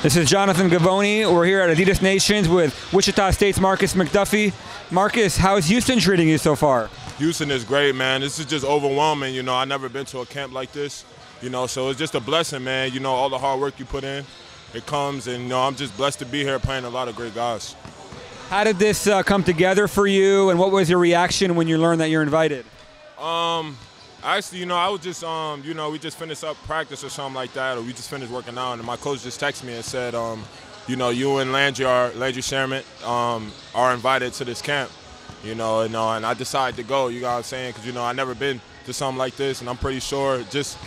This is Jonathan Gavoni. We're here at Adidas Nations with Wichita State's Markis McDuffie. Markis, how is Houston treating you so far? Houston is great, man. This is just overwhelming. You know, I've never been to a camp like this. You know, so it's just a blessing, man. You know, all the hard work you put in, it comes. And, you know, I'm just blessed to be here playing a lot of great guys. How did this come together for you, and what was your reaction when you learned that you're invited? Actually, you know, I was just, you know, we just finished up practice or something like that, or we just finished working out, and my coach just texted me and said, you know, you and Landry Sherman are invited to this camp, you know, and I decided to go, you know what I'm saying, because, you know, I've never been to something like this, and I'm pretty sure just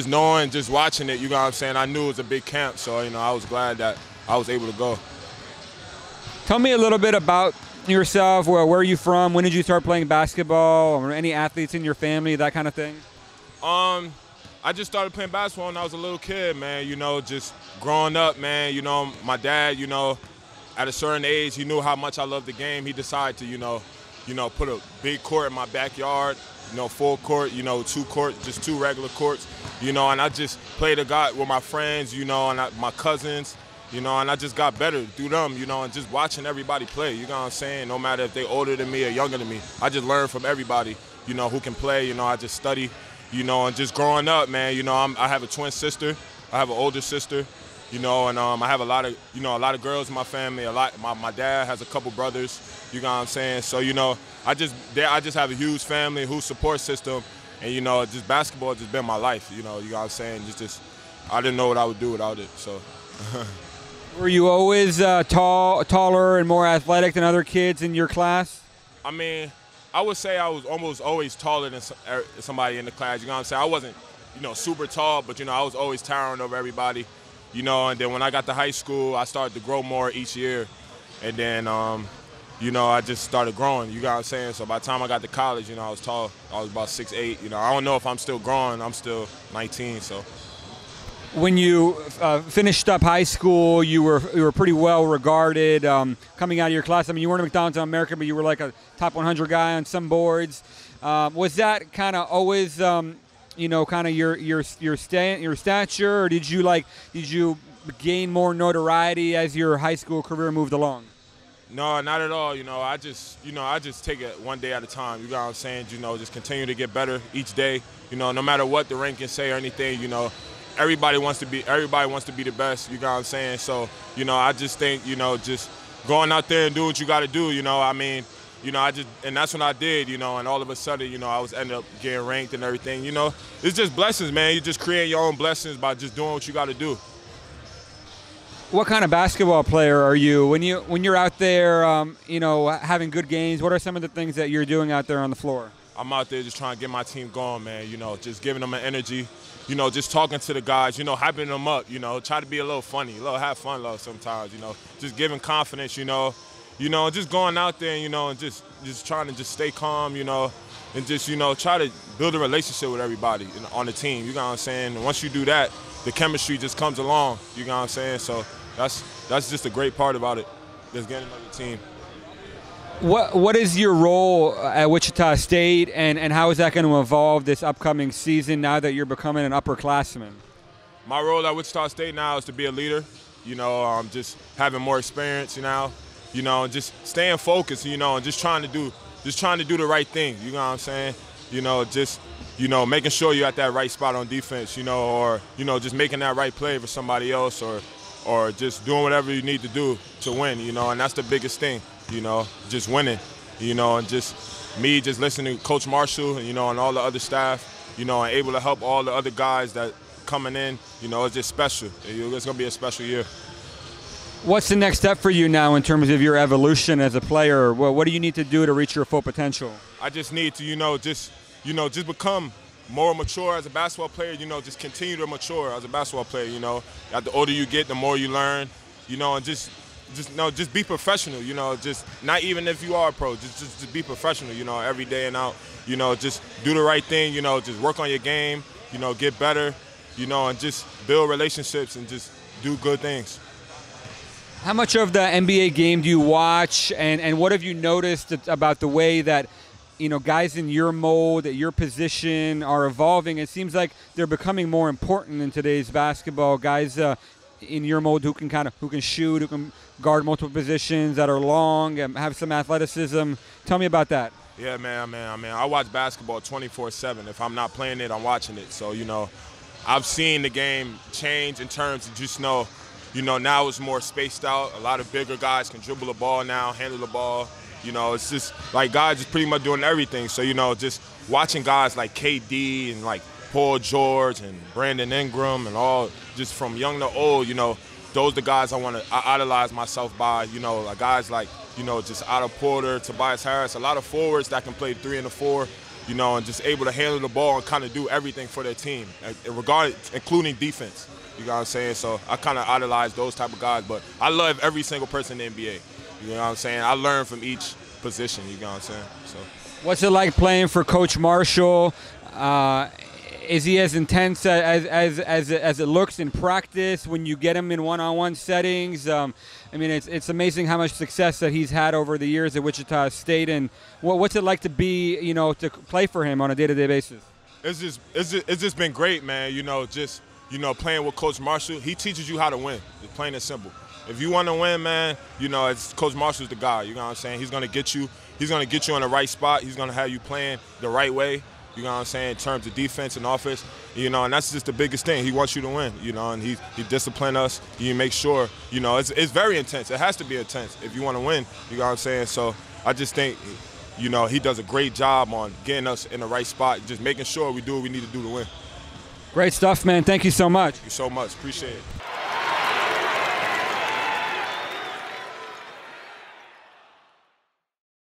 knowing, just watching it, you know what I'm saying, I knew it was a big camp, so, you know, I was glad that I was able to go. Tell me a little bit about yourself. Where are you from? When did you start playing basketball? Or any athletes in your family, that kind of thing? I just started playing basketball when I was a little kid, man. You know, just growing up, man. You know, my dad, you know, at a certain age, he knew how much I loved the game. He decided to, you know, put a big court in my backyard. You know, full court. You know, just two regular courts. You know, and I just played with my friends. You know, and my cousins. You know, and I just got better through them, you know, and just watching everybody play, you know what I'm saying? No matter if they're older than me or younger than me, I just learn from everybody, you know, who can play. You know, I just study, you know, and just growing up, man, you know, I have a twin sister. I have an older sister, you know, and I have a lot of girls in my family. My dad has a couple brothers, you know what I'm saying? So, you know, I just have a huge family, a huge support system, and, you know, just basketball has just been my life, you know what I'm saying? I didn't know what I would do without it, so. Were you always taller and more athletic than other kids in your class? I mean, I would say I was almost always taller than somebody in the class. You know what I'm saying? I wasn't, you know, super tall, but, you know, I was always towering over everybody. You know, and then when I got to high school, I started to grow more each year. And then, you know, I just started growing. You know what I'm saying? So by the time I got to college, you know, I was tall. I was about 6'8". You know, I don't know if I'm still growing. I'm still 19, so. When you finished up high school, you were pretty well regarded coming out of your class. I mean, you weren't a McDonald's in America, but you were like a top 100 guy on some boards. Was that kind of always, you know, kind of your stature, or did you gain more notoriety as your high school career moved along? No, not at all. You know, I just take it one day at a time. You know what I'm saying? You know, just continue to get better each day. You know, no matter what the rankings say or anything, you know. Everybody wants to be the best, you know what I'm saying? So, you know, I just think, you know, just going out there and do what you got to do, you know, I mean, you know, and that's what I did, you know, and all of a sudden, you know, I ended up getting ranked and everything, you know. It's just blessings, man. You just create your own blessings by just doing what you got to do. What kind of basketball player are you? When you're out there, you know, having good games, what are some of the things that you're doing out there on the floor? I'm out there just trying to get my team going, man, you know, just giving them an energy. You know, just talking to the guys, you know, hyping them up, you know, try to be a little funny, have fun sometimes, you know, just giving confidence, you know, just going out there, you know, and just trying to just stay calm, you know, and just, you know, try to build a relationship with everybody on the team, you know what I'm saying? And once you do that, the chemistry just comes along, you know what I'm saying? So that's just a great part about it, just getting to know the team. What is your role at Wichita State, and how is that going to evolve this upcoming season now that you're becoming an upperclassman? My role at Wichita State now is to be a leader, you know, just having more experience, you know, and just staying focused, you know, and just trying to do the right thing, you know what I'm saying? You know, just, you know, making sure you're at that right spot on defense, you know, or, you know, just making that right play for somebody else, or just doing whatever you need to do to win, you know, and that's the biggest thing. You know, just winning, you know, and just me just listening to Coach Marshall, you know, and all the other staff, you know, and able to help all the other guys that coming in, you know, it's just special. It's going to be a special year. What's the next step for you now in terms of your evolution as a player? What do you need to do to reach your full potential? I just need to, just become more mature as a basketball player, you know, just continue to mature as a basketball player, you know. The older you get, the more you learn, you know, and just be professional, you know, just not even if you are a pro, just be professional, you know, every day and out, you know, just do the right thing, you know, just work on your game, you know, get better, you know, and just build relationships and just do good things. How much of the NBA game do you watch, and what have you noticed about the way that, you know, guys in your mold, at your position are evolving? It seems like they're becoming more important in today's basketball. Guys in your mold who can shoot, who can guard multiple positions, that are long, and have some athleticism. Tell me about that. Yeah, man. I watch basketball 24/7. If I'm not playing it, I'm watching it. So, I've seen the game change in terms of just now it's more spaced out. A lot of bigger guys can dribble the ball now, handle the ball. It's just like guys is pretty much doing everything. So, just watching guys like KD and like Paul George and Brandon Ingram and all, just from young to old, those are the guys I idolize myself by, guys like, just Otto Porter, Tobias Harris, a lot of forwards that can play 3 and the 4, and just able to handle the ball and kind of do everything for their team, including defense. You know what I'm saying? So I kind of idolize those type of guys, but I love every single person in the NBA. You know what I'm saying? I learn from each position, you know what I'm saying? So, what's it like playing for Coach Marshall? Is he as intense as it looks in practice when you get him in one-on-one settings? It's amazing how much success that he's had over the years at Wichita State. And what's it like to be, to play for him on a day-to-day basis? It's just been great, man. Playing with Coach Marshall, he teaches you how to win. It's plain and simple. If you want to win, man, it's Coach Marshall's the guy. You know what I'm saying? He's gonna get you in the right spot. He's gonna have you playing the right way. You know what I'm saying, in terms of defense and offense, and that's just the biggest thing. He wants you to win, and he discipline us. You make sure, it's very intense. It has to be intense if you want to win, you know what I'm saying? So I just think, he does a great job on getting us in the right spot, just making sure we do what we need to do to win. Great stuff, man. Thank you so much. Thank you so much. Appreciate it.